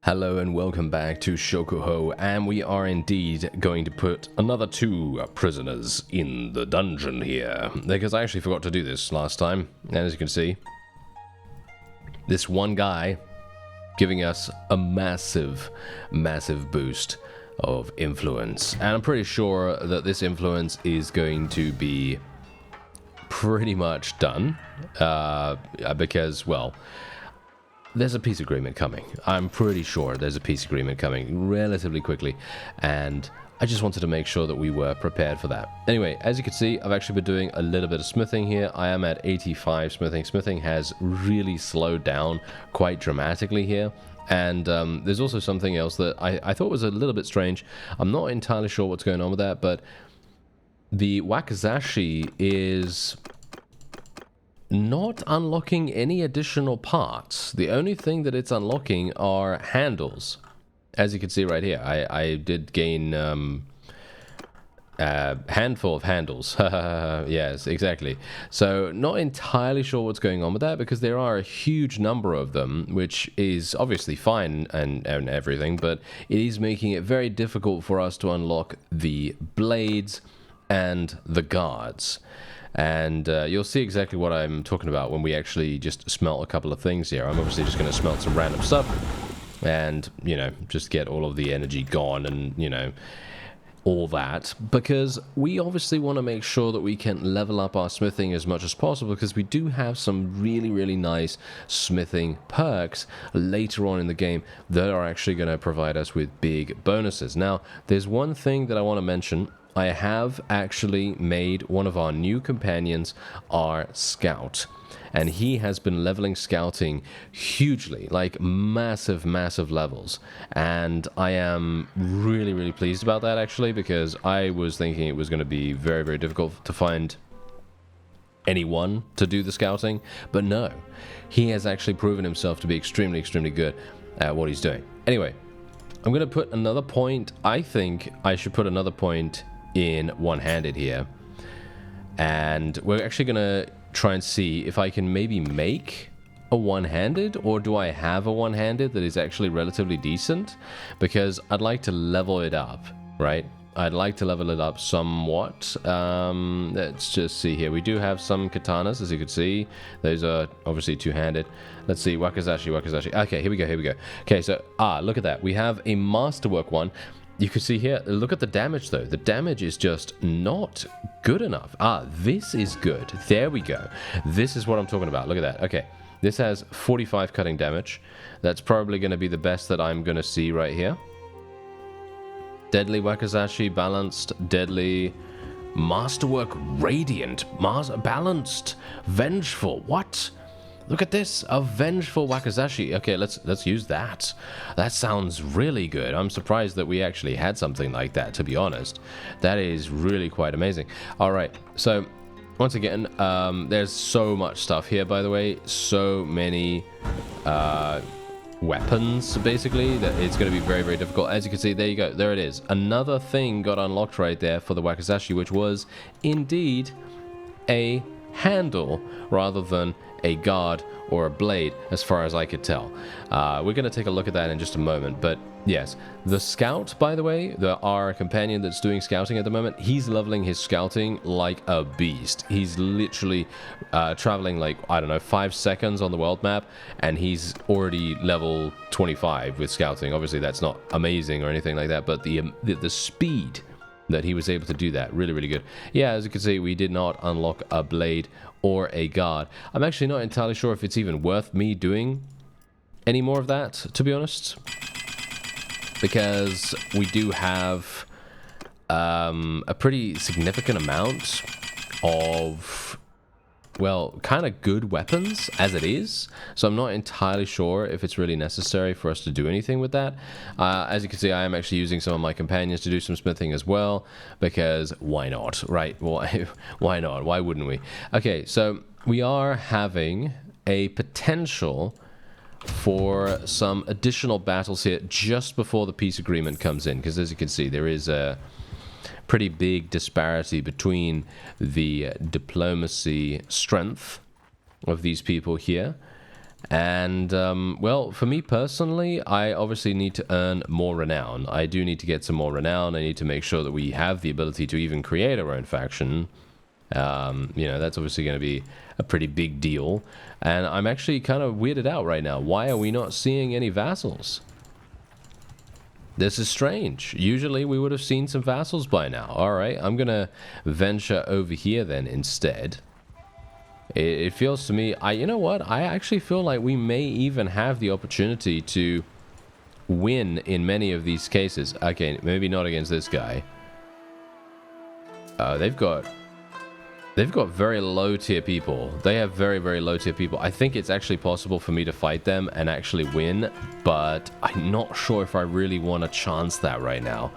Hello and welcome back to Shokuho, and we are indeed going to put another 2 prisoners in the dungeon here, because I actually forgot to do this last time, and as you can see, this one guy giving us a massive boost of influence, and I'm pretty sure that this influence is going to be pretty much done, because, well, there's a peace agreement coming. I'm pretty sure there's a peace agreement coming relatively quickly, and I just wanted to make sure that we were prepared for that. Anyway, as you can see, I've actually been doing a little bit of smithing here. I am at 85 smithing. Smithing has really slowed down quite dramatically here. And there's also something else that I thought was a little bit strange. I'm not entirely sure what's going on with that, but the wakizashi is not unlocking any additional parts. The only thing that it's unlocking are handles. As you can see right here, I did gain a handful of handles. Yes, exactly. So not entirely sure what's going on with that, because there are a huge number of them, which is obviously fine and everything, but it is making it very difficult for us to unlock the blades and the guards. And you'll see exactly what I'm talking about when we actually just smelt a couple of things here. I'm obviously just going to smelt some random stuff and, you know, just get all of the energy gone and, you know, all that. Because we obviously want to make sure that we can level up our smithing as much as possible, because we do have some really nice smithing perks later on in the game that are actually going to provide us with big bonuses. Now, there's one thing that I want to mention. I have actually made one of our new companions our scout, and he has been leveling scouting hugely, like massive levels, and I am really pleased about that, actually, because I was thinking it was going to be very difficult to find anyone to do the scouting, but no, he has actually proven himself to be extremely good at what he's doing. Anyway, I'm going to put another point. I think I should put another point in one-handed here, and we're actually gonna try and see if I can maybe make a one-handed, or do I have a one-handed that is actually relatively decent, because I'd like to level it up, right? I'd like to level it up somewhat. Let's just see here. We do have some katanas, as you can see. Those are obviously two-handed. Let's see, wakizashi. Okay, here we go. Okay, so look at that. We have a masterwork one. You can see here, look at the damage though. The damage is just not good enough. This is good. There we go. This is what I'm talking about. Look at that. Okay, this has 45 cutting damage. That's probably going to be the best that I'm going to see right here. Deadly wakizashi, balanced, deadly, masterwork, radiant, balanced, vengeful. What? Look at this, a vengeful wakizashi. Okay, let's use that. That sounds really good. I'm surprised that we actually had something like that, to be honest. That is really quite amazing. All right, so once again, there's so much stuff here, by the way. So many weapons, basically, that it's going to be very difficult. As you can see, there you go. There it is. Another thing got unlocked right there for the wakizashi, which was indeed a handle rather than a guard or a blade, as far as I could tell. We're going to take a look at that in just a moment, but yes, the scout, by the way, our companion that's doing scouting at the moment, he's leveling his scouting like a beast. He's literally traveling like, I don't know, 5 seconds on the world map, and he's already level 25 with scouting. Obviously that's not amazing or anything like that, but the speed that he was able to do that, really good. Yeah, as you can see, we did not unlock a blade or a guard. I'm actually not entirely sure if it's even worth me doing any more of that, to be honest, because we do have a pretty significant amount of, well, kind of good weapons as it is, so I'm not entirely sure if it's really necessary for us to do anything with that. As you can see, I am actually using some of my companions to do some smithing as well, because why not, right? Why not? Why wouldn't we? Okay, so we are having a potential for some additional battles here just before the peace agreement comes in, because as you can see, there is a pretty big disparity between the diplomacy strength of these people here And, well, for me personally, I obviously need to earn more renown. I do need to get some more renown. I need to make sure that we have the ability to even create our own faction. You know, that's obviously going to be a pretty big deal. And I'm actually kind of weirded out right now. Why are we not seeing any vassals? This is strange. Usually we would have seen some vassals by now. Alright, I'm going to venture over here then instead. It feels to me, you know what? I actually feel like we may even have the opportunity to win in many of these cases. Okay, maybe not against this guy. They've got very low tier people. They have very, very low tier people. I think it's actually possible for me to fight them and actually win, but I'm not sure if I really want to chance that right now.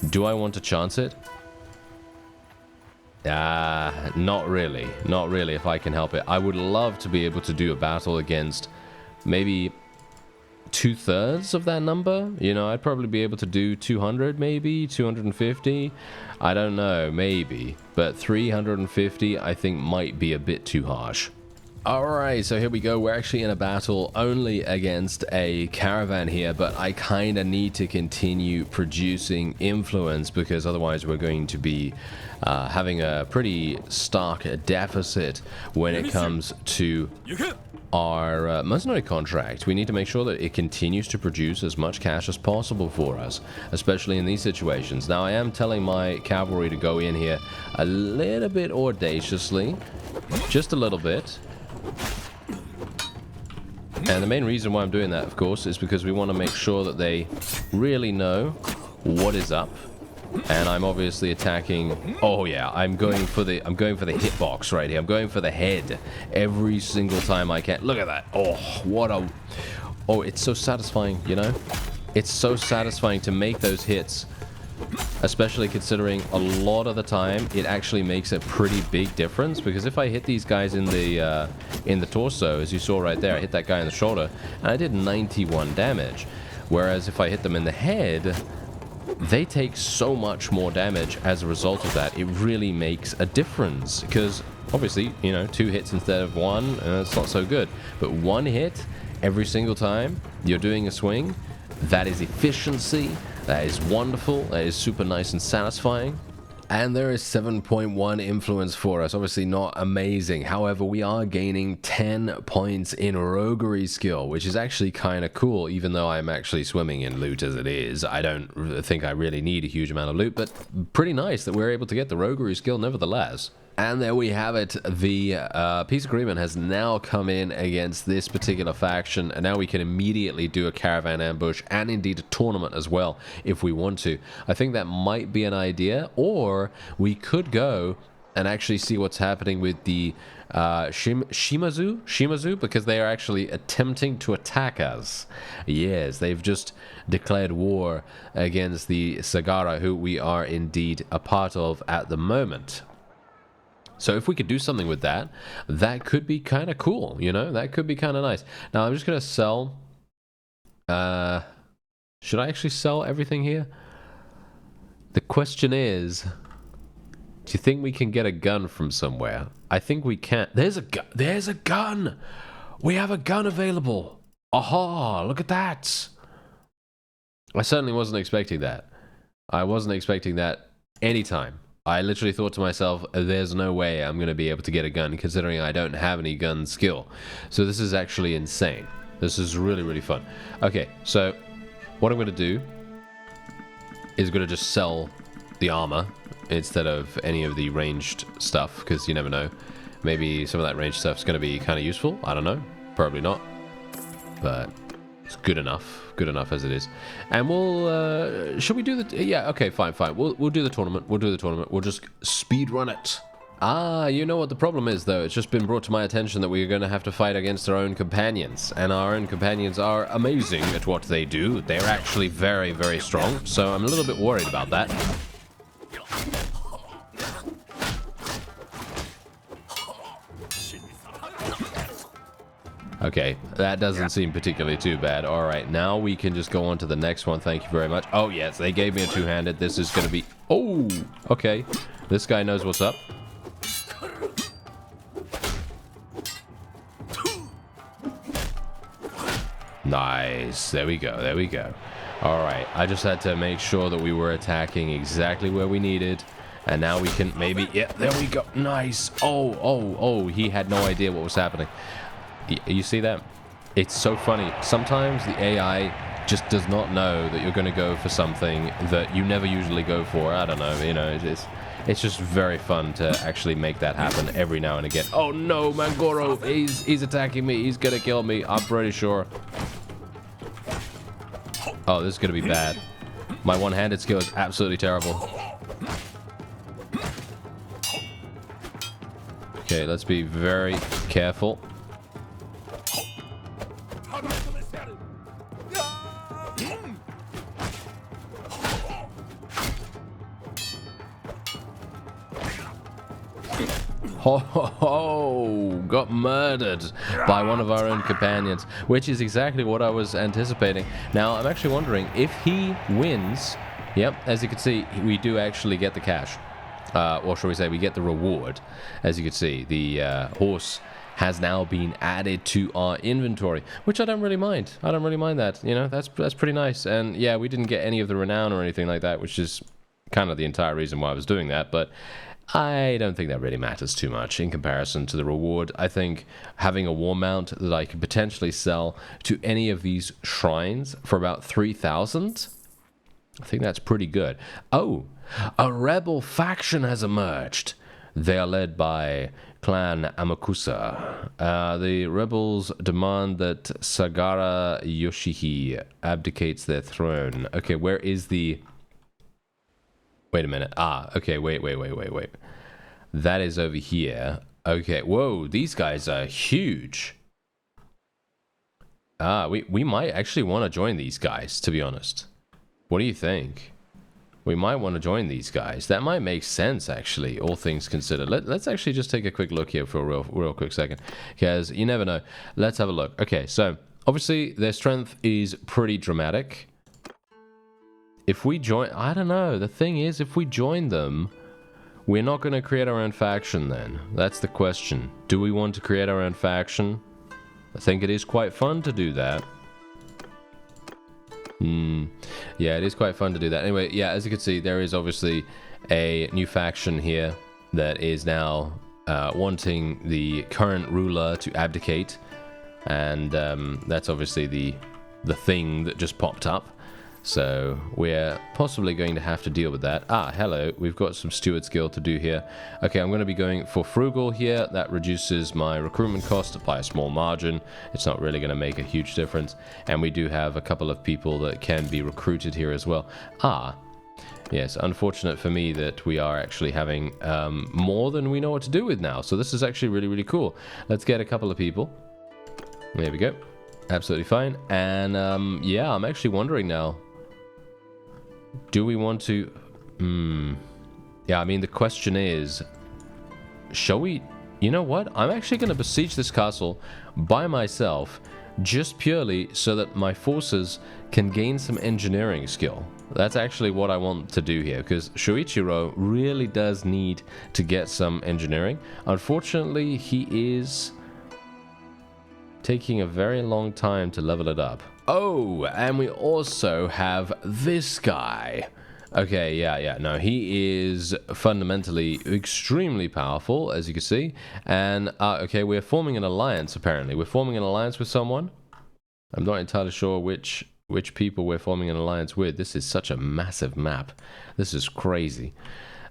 Do I want to chance it? Not really. Not really, if I can help it. I would love to be able to do a battle against maybe 2/3 of that number. You know, I'd probably be able to do 200, maybe 250. I don't know, maybe. But 350, I think, might be a bit too harsh. Alright, so here we go. We're actually in a battle only against a caravan here, but I kind of need to continue producing influence because otherwise we're going to be having a pretty stark deficit when it comes to our mercenary contract. We need to make sure that it continues to produce as much cash as possible for us, especially in these situations. Now, I am telling my cavalry to go in here a little bit audaciously, just a little bit. And the main reason why I'm doing that, of course, is because we want to make sure that they really know what is up. And I'm obviously attacking. Oh yeah, I'm going for the hitbox right here. I'm going for the head every single time I can. Look at that. Oh, what a. Oh, it's so satisfying, you know? It's so satisfying to make those hits. Especially considering a lot of the time it actually makes a pretty big difference, because if I hit these guys in the torso, as you saw right there, I hit that guy in the shoulder and I did 91 damage, whereas if I hit them in the head, they take so much more damage as a result of that. It really makes a difference, because obviously, you know, 2 hits instead of 1, it's not so good, but 1 hit every single time you're doing a swing, that is efficiency. That is wonderful. That is super nice and satisfying. And there is 7.1 influence for us. Obviously not amazing. However, we are gaining 10 points in roguery skill, which is actually kind of cool, even though I'm actually swimming in loot as it is. I don't think I really need a huge amount of loot, but pretty nice that we're able to get the roguery skill nevertheless. And there we have it. The peace agreement has now come in against this particular faction, and now we can immediately do a caravan ambush and indeed a tournament as well if we want to. I think that might be an idea, or we could go and actually see what's happening with the Shimazu, because they are actually attempting to attack us. Yes, they've just declared war against the Sagara, who we are indeed a part of at the moment. So if we could do something with that, that could be kind of cool, you know? That could be kind of nice. Now, I'm just going to sell... should I actually sell everything here? The question is, do you think we can get a gun from somewhere? I think we can. There's a gun! There's a gun! We have a gun available! Aha! Look at that! I certainly wasn't expecting that. I wasn't expecting that anytime. I literally thought to myself, there's no way I'm going to be able to get a gun, considering I don't have any gun skill. So this is actually insane. This is really, really fun. Okay, so what I'm going to do is going to just sell the armor instead of any of the ranged stuff, because you never know. Maybe some of that ranged stuff is going to be kind of useful. I don't know. Probably not. But it's good enough. Good enough as it is. And we'll, should we do the, yeah, okay, fine. We'll do the tournament. We'll just speed run it. Ah, you know what the problem is, though? It's just been brought to my attention that we're going to have to fight against our own companions. And our own companions are amazing at what they do. They're actually very, very strong. So I'm a little bit worried about that. Okay, that doesn't seem particularly too bad. All right, now we can just go on to the next one. Thank you very much. Oh, yes, they gave me a two-handed. This is going to be... Oh, okay. This guy knows what's up. Nice. There we go. There we go. All right. I just had to make sure that we were attacking exactly where we needed. And now we can maybe... Yeah, there we go. Nice. Oh. He had no idea what was happening. You see that? It's so funny. Sometimes the AI just does not know that you're going to go for something that you never usually go for. I don't know. You know, it's just very fun to actually make that happen every now and again. Oh no, Mangoro, he's attacking me. He's gonna kill me. I'm pretty sure. Oh, this is gonna be bad. My one-handed skill is absolutely terrible. Okay, let's be very careful. Oh, got murdered by one of our own companions, which is exactly what I was anticipating. Now, I'm actually wondering if he wins. Yep, as you can see, we do actually get the cash. Or shall we say, we get the reward. As you can see, the horse has now been added to our inventory, which I don't really mind. I don't really mind that. You know, that's pretty nice. And yeah, we didn't get any of the renown or anything like that, which is kind of the entire reason why I was doing that. But I don't think that really matters too much in comparison to the reward. I think having a war mount that I could potentially sell to any of these shrines for about 3,000, I think that's pretty good. Oh, a rebel faction has emerged. They are led by Clan Amakusa. The rebels demand that Sagara Yoshihi abdicates their throne. Okay, where is the... Wait a minute. Okay, wait. That is over here. Okay, whoa, these guys are huge. We might actually want to join these guys, to be honest. What do you think? We might want to join these guys. That might make sense, actually, all things considered. Let's actually just take a quick look here for a real quick second, because you never know. Let's have a look. Okay, so, obviously, their strength is pretty dramatic. If we join... I don't know. The thing is, if we join them, we're not going to create our own faction then. That's the question. Do we want to create our own faction? I think it is quite fun to do that. Yeah, it is quite fun to do that. Anyway, yeah, as you can see, there is obviously a new faction here that is now wanting the current ruler to abdicate. And that's obviously the thing that just popped up. So we're possibly going to have to deal with that. Hello. We've got some steward skill to do here. Okay, I'm going to be going for frugal here. That reduces my recruitment cost by a small margin. It's not really going to make a huge difference. And we do have a couple of people that can be recruited here as well. Yes, unfortunate for me that we are actually having more than we know what to do with now. So this is actually really, really cool. Let's get a couple of people. There we go. Absolutely fine. And yeah, I'm actually wondering now. Do we want to... Yeah, I mean, the question is... Shall we... You know what? I'm actually going to besiege this castle by myself, just purely so that my forces can gain some engineering skill. That's actually what I want to do here, because Shoichiro really does need to get some engineering. Unfortunately, he is taking a very long time to level it up. Oh, and we also have this guy. Okay, yeah, no, he is fundamentally extremely powerful, as you can see. And, okay, we're forming an alliance, apparently. We're forming an alliance with someone. I'm not entirely sure which people we're forming an alliance with. This is such a massive map. This is crazy.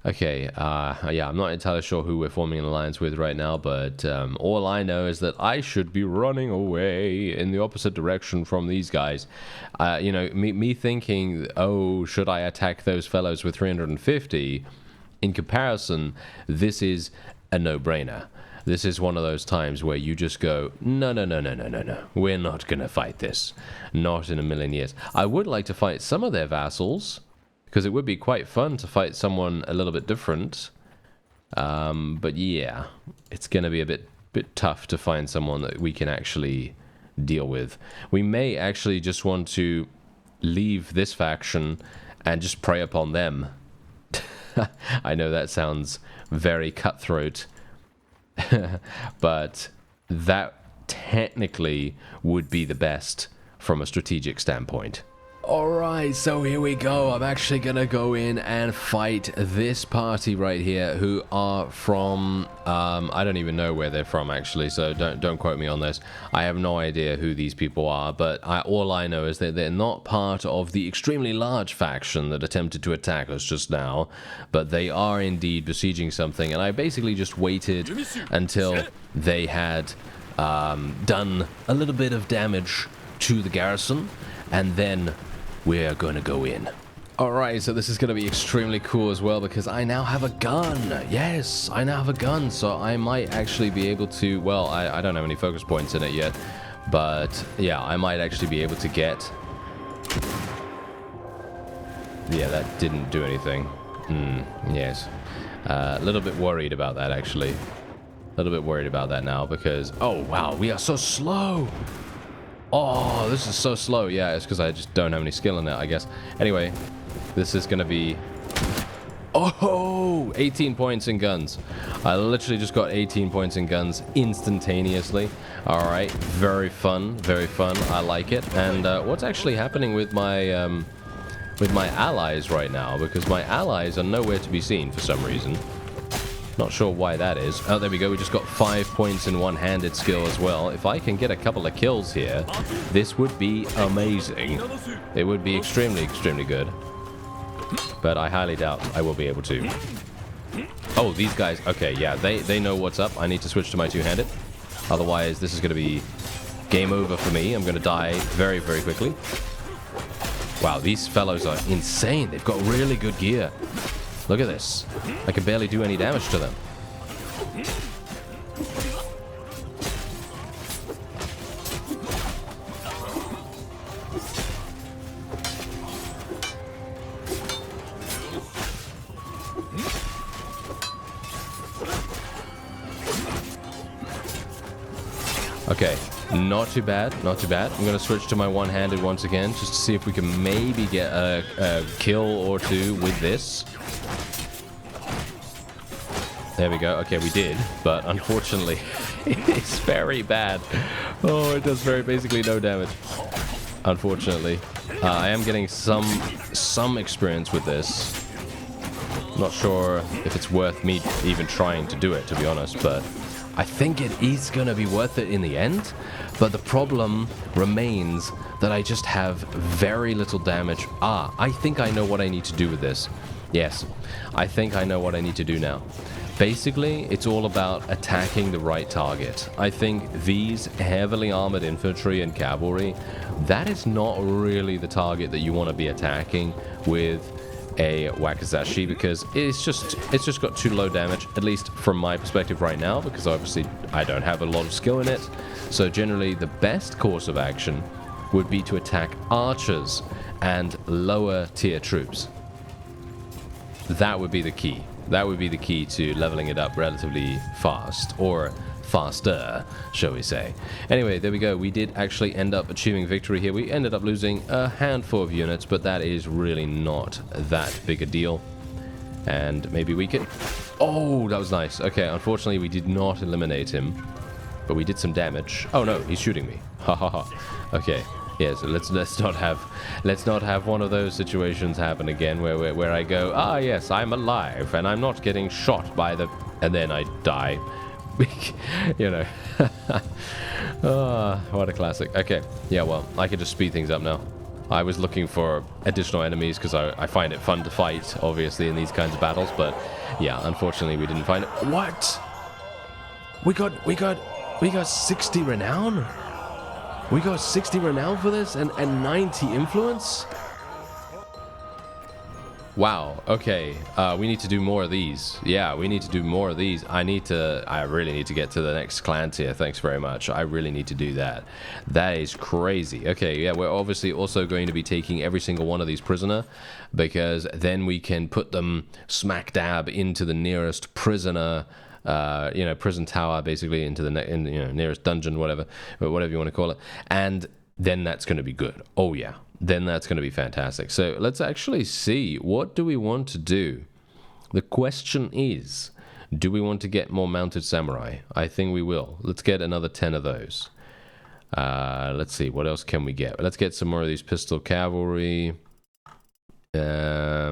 Okay, yeah, I'm not entirely sure who we're forming an alliance with right now, but all I know is that I should be running away in the opposite direction from these guys. You know, me thinking, oh, should I attack those fellows with 350? In comparison, this is a no-brainer. This is one of those times where you just go, no. We're not going to fight this. Not in a million years. I would like to fight some of their vassals, because it would be quite fun to fight someone a little bit different. But yeah, it's going to be a bit tough to find someone that we can actually deal with. We may actually just want to leave this faction and just prey upon them. I know that sounds very cutthroat, but that technically would be the best from a strategic standpoint. Alright, so here we go. I'm actually gonna go in and fight this party right here, who are from, I don't even know where they're from actually, so don't quote me on this. I have no idea who these people are, but all I know is that they're not part of the extremely large faction that attempted to attack us just now, but they are indeed besieging something, and I basically just waited until they had done a little bit of damage to the garrison, and then we're gonna go in. Alright, so this is gonna be extremely cool as well because I now have a gun. Yes, I now have a gun, so I might actually be able to, well, I don't have any focus points in it yet, but yeah, I might actually be able to get... Yeah, that didn't do anything. Yes. A little bit worried about that actually. A little bit worried about that now because, oh wow, we are so slow. Oh, this is so slow. Yeah, it's because I just don't have any skill in it, I guess. Anyway, this is going to be... Oh, 18 points in guns. I literally just got 18 points in guns instantaneously. All right, very fun, very fun. I like it. And what's actually happening with my allies right now? Because my allies are nowhere to be seen for some reason. Not sure why that is. Oh, there we go. We just got 5 points in one-handed skill as well. If I can get a couple of kills here, this would be amazing. It would be extremely, extremely good. But I highly doubt I will be able to. Oh, these guys. Okay, yeah, they know what's up. I need to switch to my two-handed. Otherwise, this is going to be game over for me. I'm going to die very, very quickly. Wow, these fellows are insane. They've got really good gear. Look at this. I can barely do any damage to them. Okay, not too bad, not too bad. I'm going to switch to my one-handed once again, just to see if we can maybe get a kill or two with this. There we go. Okay, we did, but unfortunately, it's very bad. Oh, it does basically no damage. Unfortunately, I am getting some experience with this. Not sure if it's worth me even trying to do it, to be honest, but I think it is going to be worth it in the end. But the problem remains that I just have very little damage. I think I know what I need to do with this. Yes, I think I know what I need to do now. Basically, it's all about attacking the right target. I think these heavily armored infantry and cavalry, that is not really the target that you want to be attacking with a wakizashi, because it's just got too low damage, at least from my perspective right now, because obviously I don't have a lot of skill in it. So generally the best course of action would be to attack archers and lower tier troops. That would be the key. That would be the key to leveling it up relatively fast, or faster, shall we say. Anyway, there we go. We did actually end up achieving victory here. We ended up losing a handful of units, but that is really not that big a deal. And maybe we can... Oh, that was nice. Okay, unfortunately, we did not eliminate him, but we did some damage. Oh, no, he's shooting me. Ha ha ha. Okay. Yeah, so let's not have one of those situations happen again where I go, yes, I'm alive and I'm not getting shot by the, and then I die. You know. What a classic. Okay, yeah, well, I can just speed things up now. I was looking for additional enemies because I find it fun to fight, obviously, in these kinds of battles, but yeah, unfortunately we didn't find it. What? We got 60 renown? We got 60 renown for this and 90 influence? Wow, okay. We need to do more of these. Yeah, we need to do more of these. I really need to get to the next clan tier. Thanks very much. I really need to do that. That is crazy. Okay, yeah, we're obviously also going to be taking every single one of these prisoner, because then we can put them smack dab into the nearest prisoner, prison tower, basically, into the nearest dungeon, whatever you want to call it, and then that's going to be good. Oh yeah, then that's going to be fantastic. So let's actually see, what do we want to do? The question is, do we want to get more mounted samurai? I think we will. Let's get another 10 of those. Let's see, what else can we get? Let's get some more of these pistol cavalry. Yeah,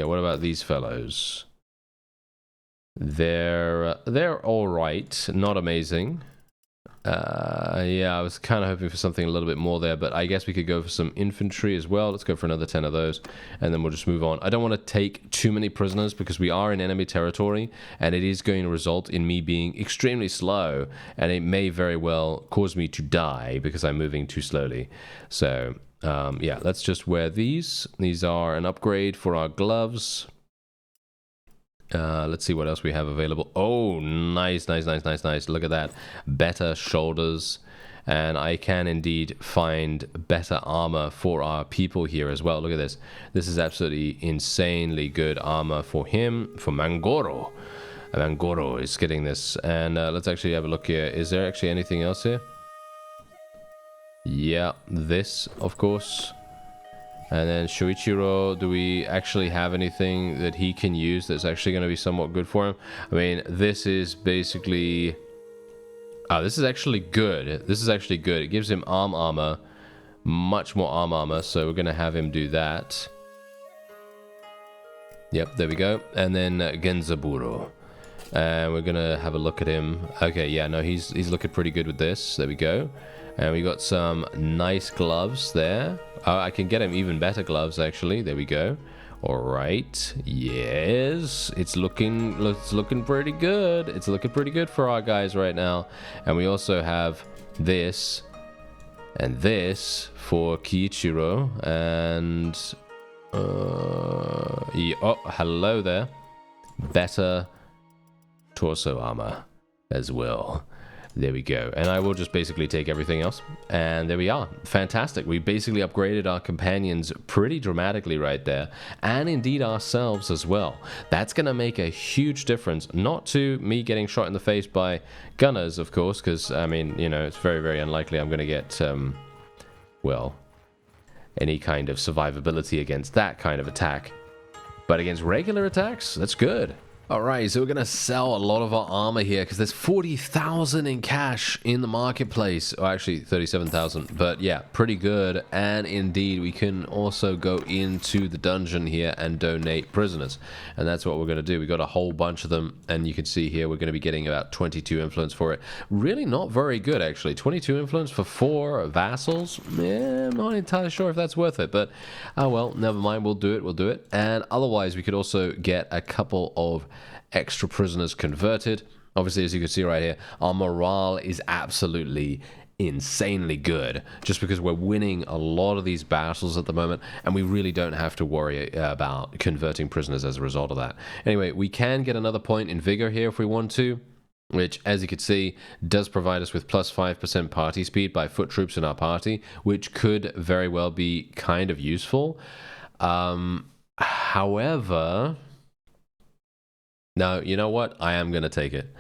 what about these fellows? They're all right, not amazing. Yeah, I was kind of hoping for something a little bit more there, but I guess we could go for some infantry as well. Let's go for another 10 of those, and then we'll just move on. I don't want to take too many prisoners because we are in enemy territory, and it is going to result in me being extremely slow, and it may very well cause me to die because I'm moving too slowly. So, yeah, let's just wear these. These are an upgrade for our gloves. Let's see what else we have available. Oh, nice. Look at that. Better shoulders. And I can indeed find better armor for our people here as well. Look at this. This is absolutely insanely good armor for him, for Mangoro. Mangoro is getting this. And let's actually have a look here. Is there actually anything else here? Yeah, this, of course. And then Shoichiro, do we actually have anything that he can use that's actually going to be somewhat good for him? I mean, this is basically... Oh, this is actually good. This is actually good. It gives him arm armor. Much more arm armor, so we're going to have him do that. Yep, there we go. And then Genzaburo. And we're going to have a look at him. Okay, yeah, no, he's looking pretty good with this. There we go. And we got some nice gloves there. I can get him even better gloves, actually. There we go. All right. Yes. It's looking pretty good. It's looking pretty good for our guys right now. And we also have this and this for Kiichiro. And... yeah, oh, hello there. Better torso armor as well. There we go. And I will just basically take everything else. And there we are. Fantastic. We basically upgraded our companions pretty dramatically right there. And indeed ourselves as well. That's going to make a huge difference. Not to me getting shot in the face by gunners, of course. Because, I mean, you know, it's very, very unlikely I'm going to get, well, any kind of survivability against that kind of attack. But against regular attacks, that's good. Alright, so we're going to sell a lot of our armor here because there's 40,000 in cash in the marketplace. Oh, actually 37,000, but yeah, pretty good. And indeed, we can also go into the dungeon here and donate prisoners. And that's what we're going to do. We got a whole bunch of them, and you can see here we're going to be getting about 22 influence for it. Really not very good, actually. 22 influence for 4 vassals? Yeah, I'm not entirely sure if that's worth it, but oh well, never mind. We'll do it. And otherwise, we could also get a couple of extra prisoners converted. Obviously, as you can see right here, our morale is absolutely insanely good just because we're winning a lot of these battles at the moment, and we really don't have to worry about converting prisoners as a result of that. Anyway, we can get another point in vigor here if we want to, which, as you can see, does provide us with plus 5% party speed by foot troops in our party, which could very well be kind of useful. However... No, you know what? I am going to take it.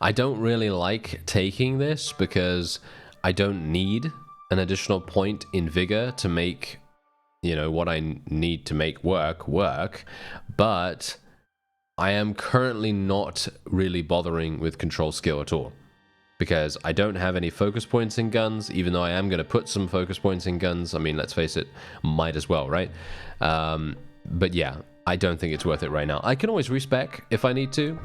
I don't really like taking this because I don't need an additional point in vigor to make, you know, what I need to make work. But I am currently not really bothering with control skill at all because I don't have any focus points in guns, even though I am going to put some focus points in guns. I mean, let's face it, might as well, right? But yeah, I don't think it's worth it right now. I can always respec if I need to.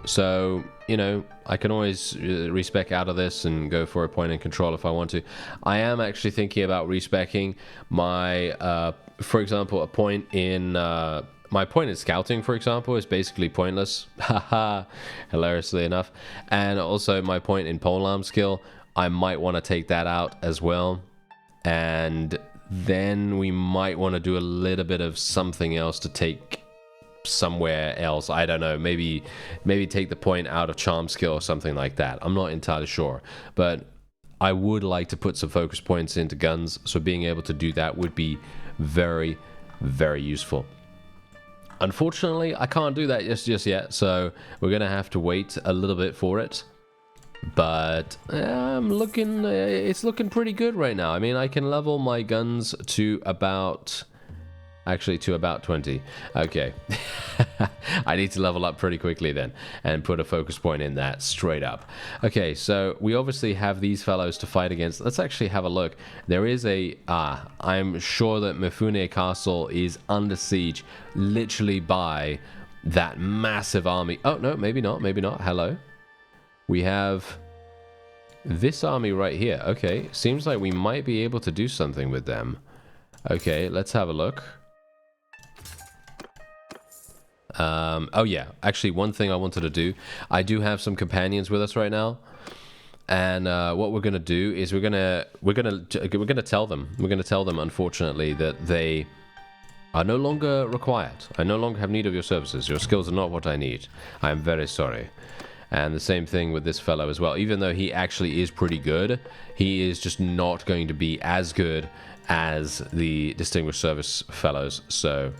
So, you know, I can always respec out of this and go for a point in control if I want to. I am actually thinking about respecing my, for example, a point in... my point in scouting, for example, is basically pointless. Haha, hilariously enough. And also my point in polearm skill, I might want to take that out as well. And... then we might want to do a little bit of something else to take somewhere else. I don't know, maybe take the point out of charm skill or something like that. I'm not entirely sure, but I would like to put some focus points into guns, so being able to do that would be very, very useful. Unfortunately, I can't do that just yet, so we're gonna have to wait a little bit for it. But it's looking pretty good right now. I mean, I can level my guns to about Actually, to about 20. Okay. I need to level up pretty quickly then and put a focus point in that straight up. Okay, so we obviously have these fellows to fight against. Let's actually have a look. There is a... I'm sure that Mifune Castle is under siege literally by that massive army. Oh, no, maybe not. Maybe not. Hello. We have this army right here. Okay, seems like we might be able to do something with them. Okay, let's have a look. Oh yeah, actually one thing I wanted to do, I do have some companions with us right now, and what we're gonna do is we're gonna tell them unfortunately that they are no longer required. I no longer have need of your services. Your skills are not what I need. I am very sorry. And the same thing with this fellow as well. Even though he actually is pretty good, he is just not going to be as good as the distinguished service fellows. So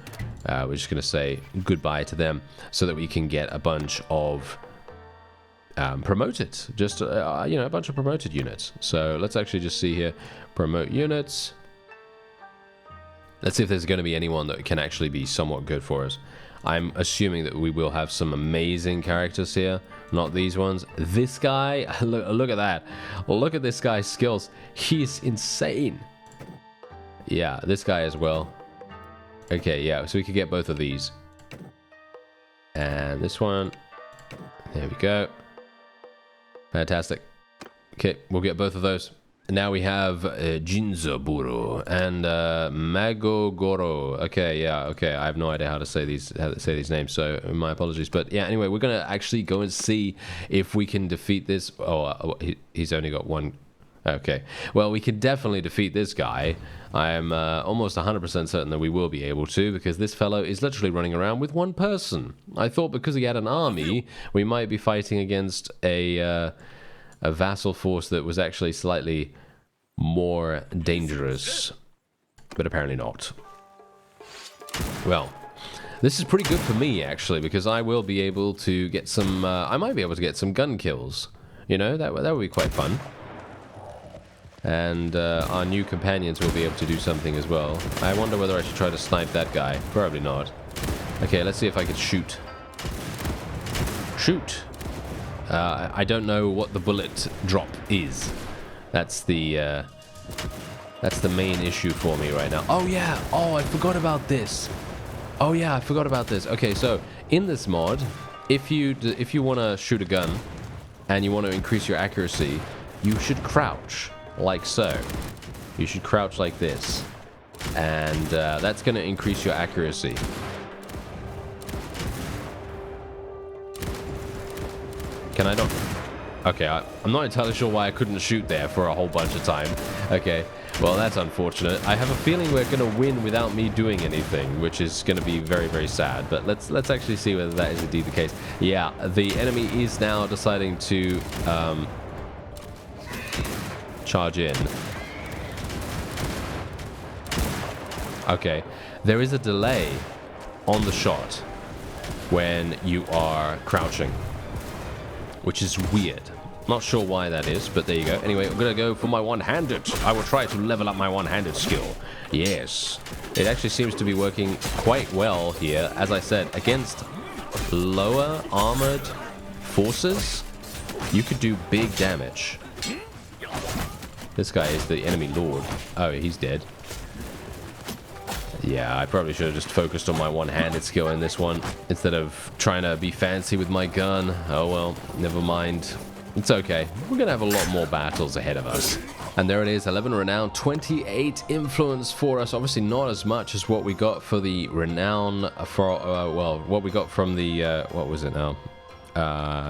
we're just going to say goodbye to them so that we can get a bunch of promoted, just a bunch of promoted units. So let's actually just see here, promote units. Let's see if there's going to be anyone that can actually be somewhat good for us. I'm assuming that we will have some amazing characters here, not these ones. This guy, look at that. Look at this guy's skills. He's insane. Yeah, this guy as well. Okay, yeah, so we could get both of these. And this one. There we go. Fantastic. Okay, we'll get both of those. Now we have Jinzaburo and Magogoro. Okay, yeah, okay. I have no idea how to say these names, so my apologies. But yeah, anyway, we're gonna actually go and see if we can defeat this. Oh, he's only got one. Okay, well, we can definitely defeat this guy. I'm almost 100% certain that we will be able to, because this fellow is literally running around with one person. I thought because he had an army, we might be fighting against a vassal force that was actually slightly more dangerous, but apparently not. Well, this is pretty good for me actually, because I will be able to get some I might be able to get some gun kills, you know. That would be quite fun. And our new companions will be able to do something as well. I wonder whether I should try to snipe that guy. Probably not. Okay, let's see if I can shoot. Shoot! I don't know what the bullet drop is. That's the main issue for me right now. Oh yeah! Oh, I forgot about this. Oh yeah, I forgot about this. Okay, so in this mod, if you want to shoot a gun and you want to increase your accuracy, you should crouch like so. You should crouch like this, and that's going to increase your accuracy. Can I not? Okay, I'm not entirely sure why I couldn't shoot there for a whole bunch of time. Okay, well, that's unfortunate. I have a feeling we're going to win without me doing anything, which is going to be very, very sad. But let's actually see whether that is indeed the case. Yeah, the enemy is now deciding to charge in. Okay, there is a delay on the shot when you are crouching, which is weird. Not sure why that is, but there you go. Anyway, I'm going to go for my one-handed. I will try to level up my one-handed skill. Yes. It actually seems to be working quite well here. As I said, against lower armored forces, you could do big damage. This guy is the enemy lord. Oh, he's dead. Yeah, I probably should have just focused on my one-handed skill in this one instead of trying to be fancy with my gun. Oh well, never mind. It's okay. We're going to have a lot more battles ahead of us. And there it is, 11 renown, 28 influence for us. Obviously not as much as what we got for the renown for, well, what we got from the, what was it now?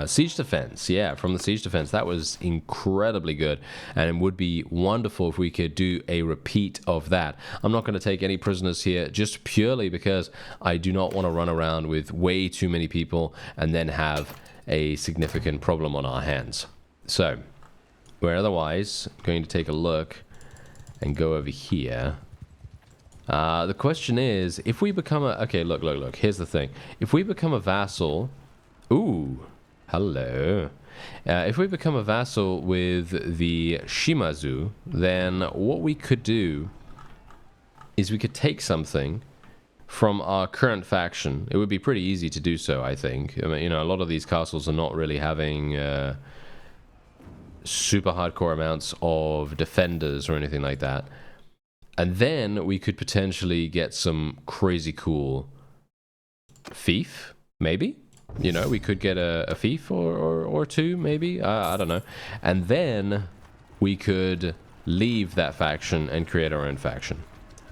Siege defense. Yeah, from the siege defense. That was incredibly good, and it would be wonderful if we could do a repeat of that. I'm not going to take any prisoners here just purely because I do not want to run around with way too many people and then have a significant problem on our hands. So we're otherwise going to take a look and go over here. The question is, if we become a... Okay, look. Here's the thing. If we become a vassal... Ooh, hello. If we become a vassal with the Shimazu, then what we could do is we could take something from our current faction, it would be pretty easy to do so, I think. I mean, you know, a lot of these castles are not really having super hardcore amounts of defenders or anything like that. And then we could potentially get some crazy cool fief, maybe. You know, we could get a fief or two, maybe. I don't know. And then we could leave that faction and create our own faction.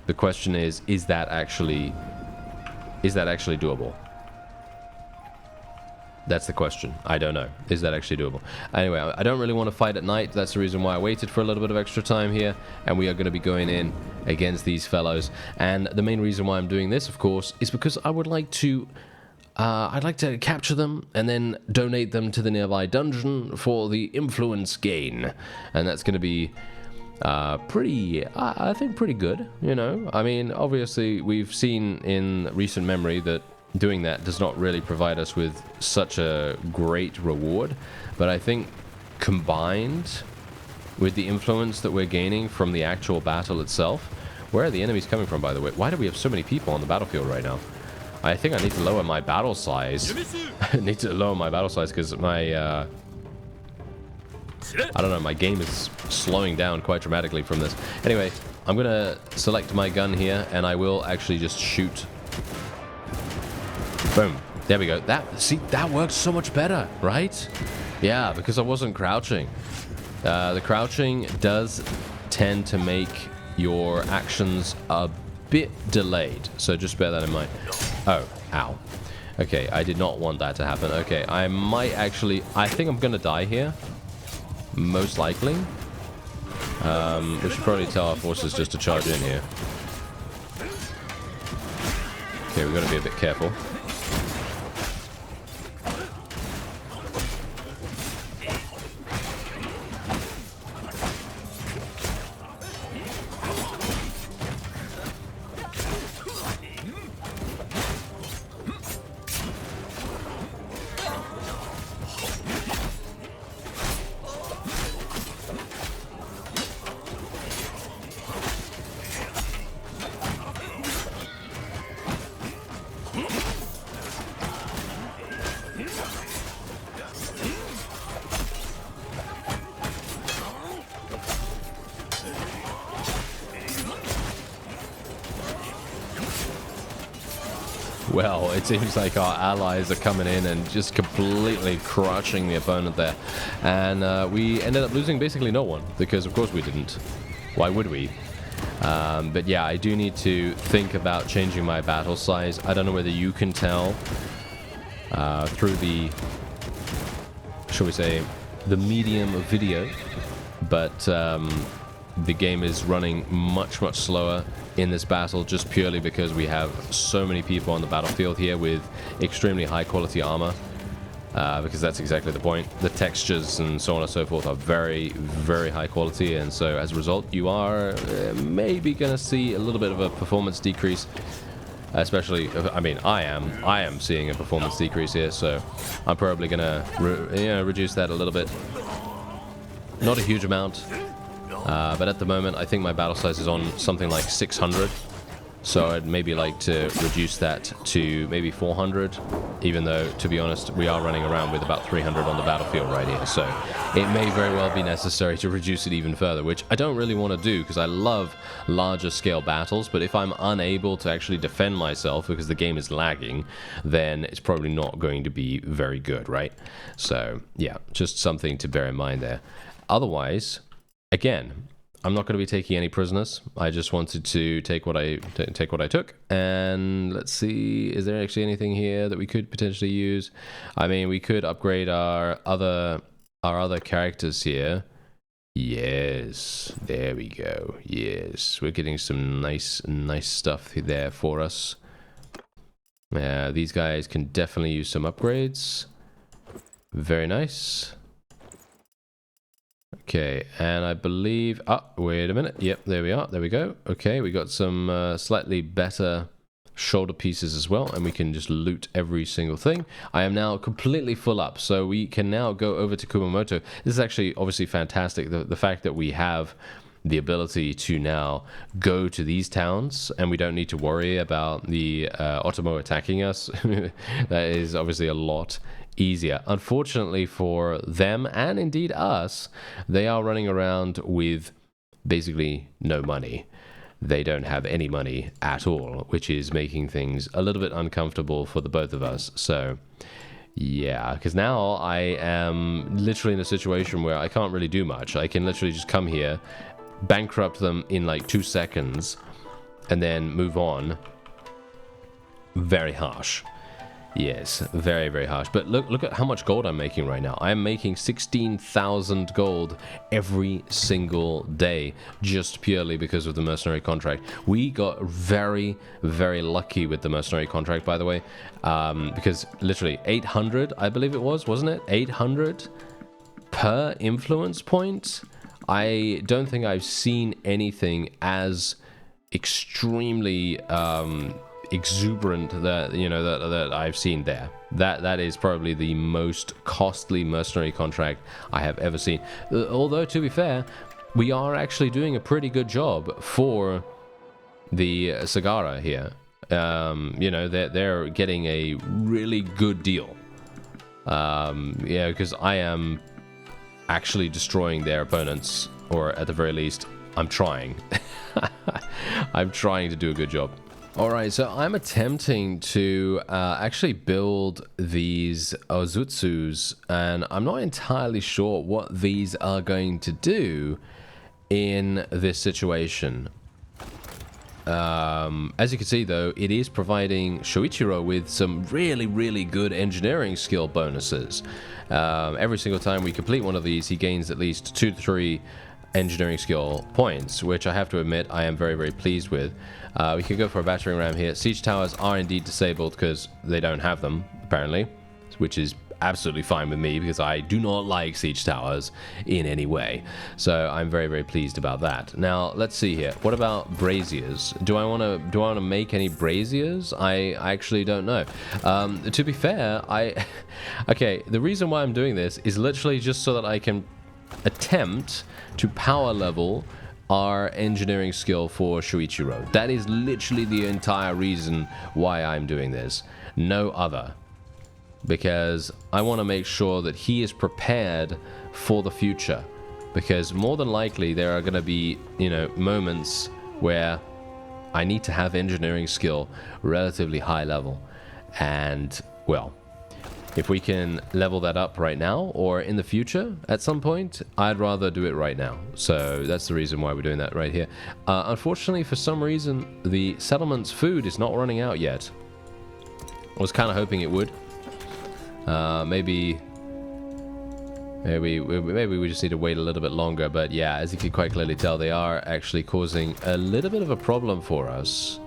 The question is that actually doable? That's the question. I don't know. Is that actually doable? Anyway, I don't really want to fight at night. That's the reason why I waited for a little bit of extra time here. And we are going to be going in against these fellows. And the main reason why I'm doing this, of course, is because I would like to... I'd like to capture them and then donate them to the nearby dungeon for the influence gain. And that's going to be I think pretty good, you know? I mean, obviously, we've seen in recent memory that doing that does not really provide us with such a great reward, but I think combined with the influence that we're gaining from the actual battle itself. Where are the enemies coming from, by the way? Why do we have so many people on the battlefield right now? I think I need to lower my battle size. I need to lower my battle size because my I don't know, my game is slowing down quite dramatically from this. Anyway, I'm gonna select my gun here and I will actually just shoot. Boom. There we go. That works so much better, right? Yeah, because I wasn't crouching. The crouching does tend to make your actions a bit delayed, so just bear that in mind. Oh, ow. Okay, I did not want that to happen. Okay, I think I'm gonna die here. Most likely. We should probably tell our forces just to charge in here. Okay, we've got to be a bit careful. Well, it seems like our allies are coming in and just completely crushing the opponent there. And we ended up losing basically no one, because of course we didn't. Why would we? But yeah, I do need to think about changing my battle size. I don't know whether you can tell through the, shall we say, the medium of video, but the game is running much slower in this battle just purely because we have so many people on the battlefield here with extremely high quality armor, because that's exactly the point. The textures and so on and so forth are very high quality, and so as a result you are maybe gonna see a little bit of a performance decrease, especially, I mean, I am seeing a performance decrease here, so I'm probably gonna reduce that a little bit. Not a huge amount. But at the moment, I think my battle size is on something like 600. So I'd maybe like to reduce that to maybe 400, even though, to be honest, we are running around with about 300 on the battlefield right here. So it may very well be necessary to reduce it even further, which I don't really want to do because I love larger scale battles. But if I'm unable to actually defend myself because the game is lagging, then it's probably not going to be very good, right? So yeah, just something to bear in mind there. Otherwise, again, I'm not going to be taking any prisoners. I just wanted to take what I took. And let's see, is there actually anything here that we could potentially use? I mean, we could upgrade our other characters here. Yes, there we go. Yes, we're getting some nice stuff there for us. Yeah, these guys can definitely use some upgrades. Very nice. Okay, and I believe... Oh, wait a minute. Yep, there we are. There we go. Okay, we got some slightly better shoulder pieces as well, and we can just loot every single thing. I am now completely full up, so we can now go over to Kumamoto. This is actually obviously fantastic. The fact that we have the ability to now go to these towns, and we don't need to worry about the Otomo attacking us. That is obviously a lot easier. Unfortunately for them, and indeed us, they are running around with basically no money. They don't have any money at all, which is making things a little bit uncomfortable for the both of us. So yeah, because now I am literally in a situation where I can't really do much. I can literally just come here, bankrupt them in like 2 seconds, and then move on. Very harsh. Yes, very, very harsh. But look at how much gold I'm making right now. I'm making 16,000 gold every single day, just purely because of the mercenary contract. We got very, very lucky with the mercenary contract, by the way, because literally 800, I believe it was, wasn't it? 800 per influence point. I don't think I've seen anything as extremely exuberant that I've seen there. That is probably the most costly mercenary contract I have ever seen. Although, to be fair, we are actually doing a pretty good job for the Sagara here. They're getting a really good deal. Yeah, because I am actually destroying their opponents, or at the very least, I'm trying. I'm trying to do a good job. Alright, so I'm attempting to actually build these Ozutsus, and I'm not entirely sure what these are going to do in this situation. As you can see, though, it is providing Shoichiro with some really, really good engineering skill bonuses. Every single time we complete one of these, he gains at least 2 to 3 engineering skill points, which I have to admit I am very, very pleased with. We can go for a battering ram here. Siege towers are indeed disabled because they don't have them, apparently, which is absolutely fine with me because I do not like siege towers in any way. So I'm very, very pleased about that. Now, let's see here. What about braziers? Do I want to make any braziers? I actually don't know. To be fair, okay, the reason why I'm doing this is literally just so that I can attempt to power level our engineering skill for Shoichiro. That is literally the entire reason why I'm doing this. No other. Because I want to make sure that he is prepared for the future. Because more than likely there are going to be, moments where I need to have engineering skill relatively high level. And, well, if we can level that up right now or in the future at some point, I'd rather do it right now. So that's the reason why we're doing that right here. Unfortunately, for some reason, the settlement's food is not running out yet. I was kind of hoping it would. Maybe we just need to wait a little bit longer. But yeah, as you can quite clearly tell, they are actually causing a little bit of a problem for us.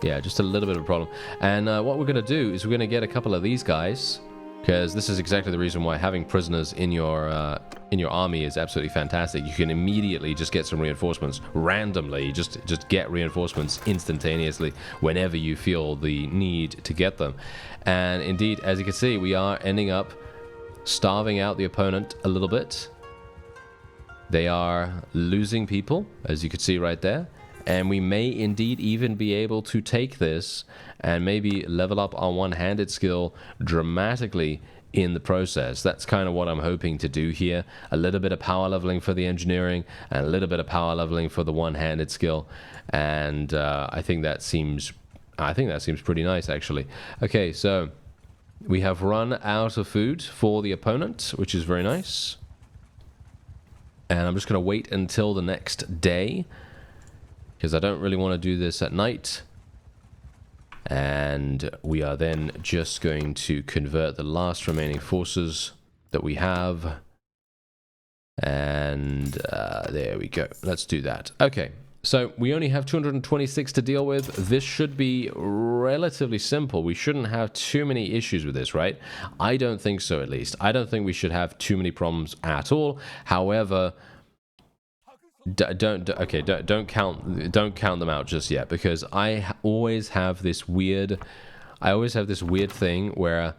Yeah, just a little bit of a problem. And what we're going to do is we're going to get a couple of these guys, because this is exactly the reason why having prisoners in your army is absolutely fantastic. You can immediately just get some reinforcements randomly. Just get reinforcements instantaneously whenever you feel the need to get them. And indeed, as you can see, we are ending up starving out the opponent a little bit. They are losing people, as you can see right there. And we may indeed even be able to take this and maybe level up our one-handed skill dramatically in the process. That's kind of what I'm hoping to do here. A little bit of power leveling for the engineering and a little bit of power leveling for the one-handed skill. And I think that seems pretty nice, actually. Okay, so we have run out of food for the opponent, which is very nice. And I'm just going to wait until the next day, because I don't really want to do this at night. And we are then just going to convert the last remaining forces that we have. And there we go. Let's do that. Okay, so we only have 226 to deal with. This should be relatively simple. We shouldn't have too many issues with this, right? I don't think so, at least. I don't think we should have too many problems at all. However, don't count them out just yet, because I always have this weird thing where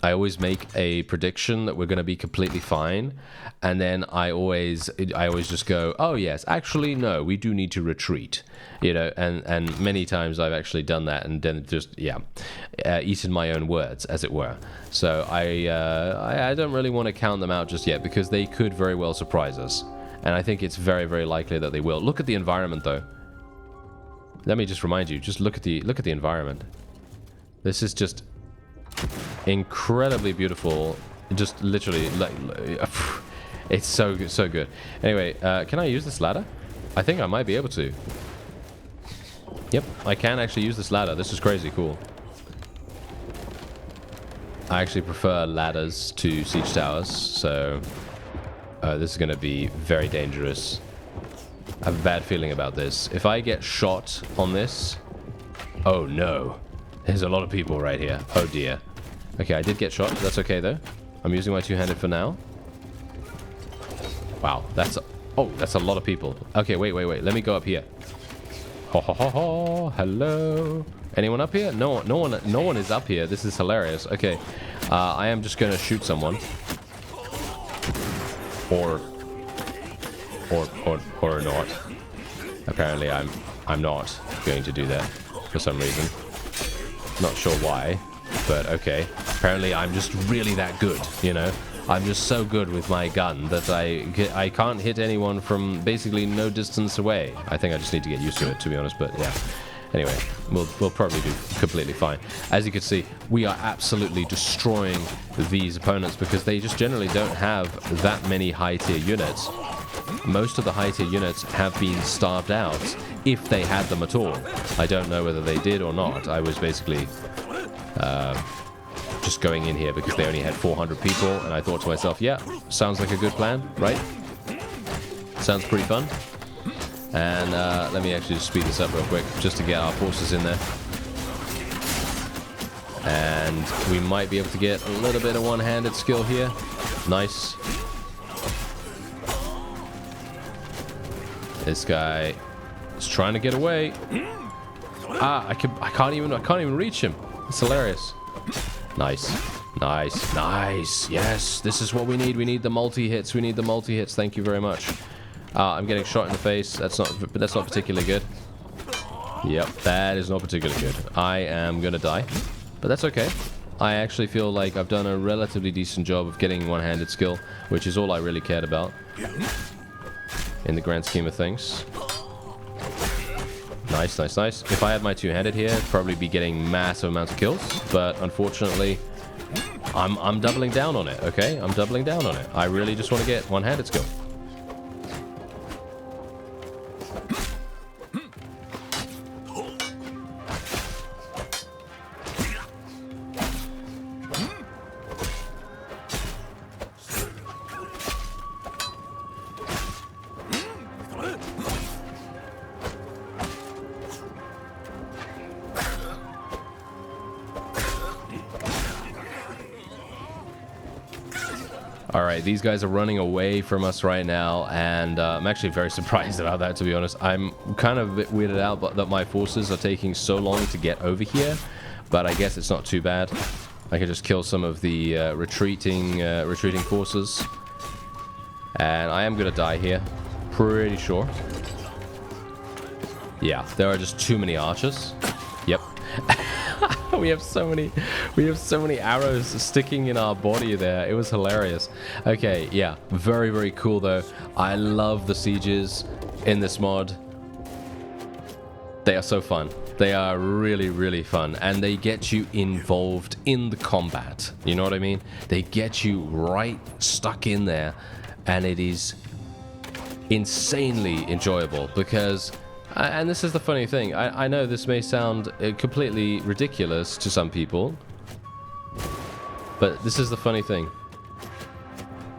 I always make a prediction that we're going to be completely fine, and then I always just go, oh yes, actually no, we do need to retreat, you know, and many times I've actually done that, and then just eaten my own words, as it were. So I don't really want to count them out just yet, because they could very well surprise us, and I think it's very, very likely that they will. Look at the environment though. Let me just remind you, just look at the environment. This is just incredibly beautiful. Just literally, like, it's so good. Anyway, can I use this ladder? I think I might be able to. Yep, I can actually use this ladder. This is crazy cool. I actually prefer ladders to siege towers, so this is going to be very dangerous. I have a bad feeling about this. If I get shot on this, oh no, there's a lot of people right here. Oh dear. Okay, I did get shot. That's okay though. I'm using my two-handed for now. Wow, that's a lot of people. Okay, wait. Let me go up here. Ho ho ho ho. Hello. Anyone up here? No one is up here. This is hilarious. Okay, I am just gonna shoot someone. Or not. Apparently, I'm not going to do that for some reason. Not sure why, but okay. Apparently, I'm just really that good, you know? I'm just so good with my gun that I can't hit anyone from basically no distance away. I think I just need to get used to it, to be honest, but yeah. Anyway, we'll probably do completely fine. As you can see, we are absolutely destroying these opponents because they just generally don't have that many high-tier units. Most of the high-tier units have been starved out, if they had them at all. I don't know whether they did or not. I was basically just going in here because they only had 400 people, and I thought to myself, yeah, sounds like a good plan, right? Sounds pretty fun. And let me actually just speed this up real quick, just to get our forces in there. And we might be able to get a little bit of one-handed skill here. Nice. This guy is trying to get away. Ah, I can't even reach him. It's hilarious. Nice. Yes, this is what we need. We need the multi-hits. Thank you very much. I'm getting shot in the face. That's not particularly good. Yep, that is not particularly good. I am gonna die, but that's okay. I actually feel like I've done a relatively decent job of getting one-handed skill, which is all I really cared about in the grand scheme of things. Nice. If I had my two-handed here, I'd probably be getting massive amounts of kills, but unfortunately, I'm doubling down on it, okay? I'm doubling down on it. I really just want to get one-handed skill. Alright, these guys are running away from us right now, and I'm actually very surprised about that, to be honest. I'm kind of a bit weirded out that my forces are taking so long to get over here, but I guess it's not too bad. I can just kill some of the retreating forces. And I am going to die here, pretty sure. Yeah, there are just too many archers. Yep. we have so many arrows sticking in our body there. It was hilarious. Okay, yeah, very, very cool though. I love the sieges in this mod. They are so fun. They are really, really fun, and they get you involved in the combat. You know what I mean? They get you right stuck in there, and it is insanely enjoyable because... And this is the funny thing. I know this may sound completely ridiculous to some people, but this is the funny thing.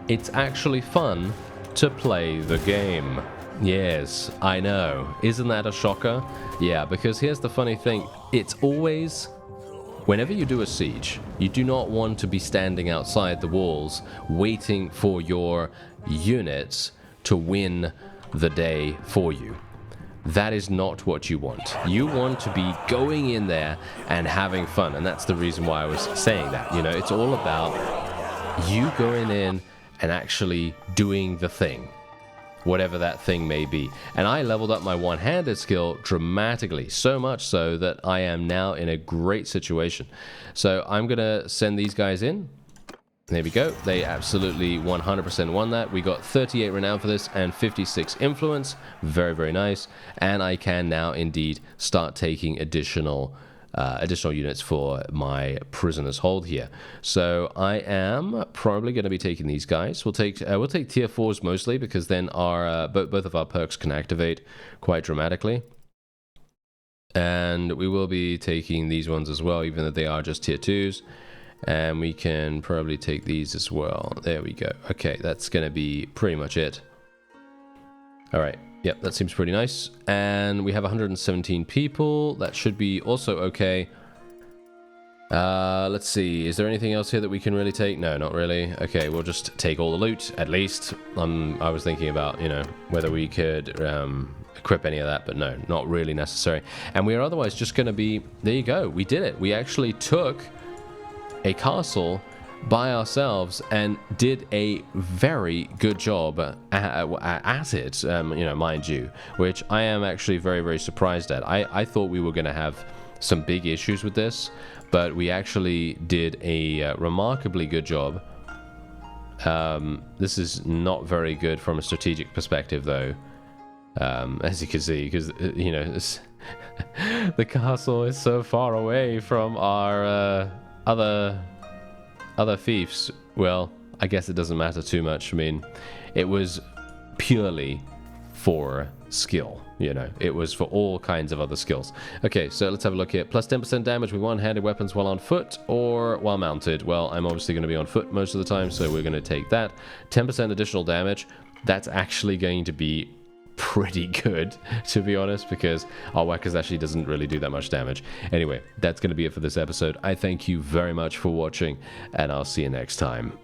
It's actually fun to play the game. Yes, I know. Isn't that a shocker? Yeah, because here's the funny thing. It's always... Whenever you do a siege, you do not want to be standing outside the walls waiting for your units to win the day for you. that is not what you want. You want to be going in there and having fun, and that's the reason why I was saying that. You know, it's all about you going in and actually doing the thing, whatever that thing may be. And I leveled up my one-handed skill dramatically, so much so that I am now in a great situation. So I'm gonna send these guys in. There we go. They absolutely 100% won that. We got 38 renown for this and 56 influence. Very, very nice. And I can now indeed start taking additional units for my prisoner's hold here. So I am probably going to be taking these guys. We'll take tier 4s mostly, because then our both of our perks can activate quite dramatically. And we will be taking these ones as well, even though they are just tier 2s. And we can probably take these as well. There we go. Okay, that's going to be pretty much it. All right. Yep, that seems pretty nice. And we have 117 people. That should be also okay. Let's see. Is there anything else here that we can really take? No, not really. Okay, we'll just take all the loot, at least. I was thinking about, you know, whether we could equip any of that, but no, not really necessary. And we are otherwise just going to be... There you go. We did it. We actually took a castle by ourselves and did a very good job at it, you know, mind you, which I am actually very, very surprised at. I thought we were going to have some big issues with this, but we actually did a remarkably good job. This is not very good from a strategic perspective, though, as you can see, because, you know, the castle is so far away from our other fiefs. Well, I guess it doesn't matter too much. I mean, it was purely for skill, you know. It was for all kinds of other skills. Okay, so let's have a look here. Plus 10% damage with one-handed weapons while on foot or while mounted. Well, I'm obviously going to be on foot most of the time, so we're going to take that. 10% additional damage. That's actually going to be pretty good, to be honest, because our Whackers actually doesn't really do that much damage. Anyway, that's going to be it for this episode. I thank you very much for watching, and I'll see you next time.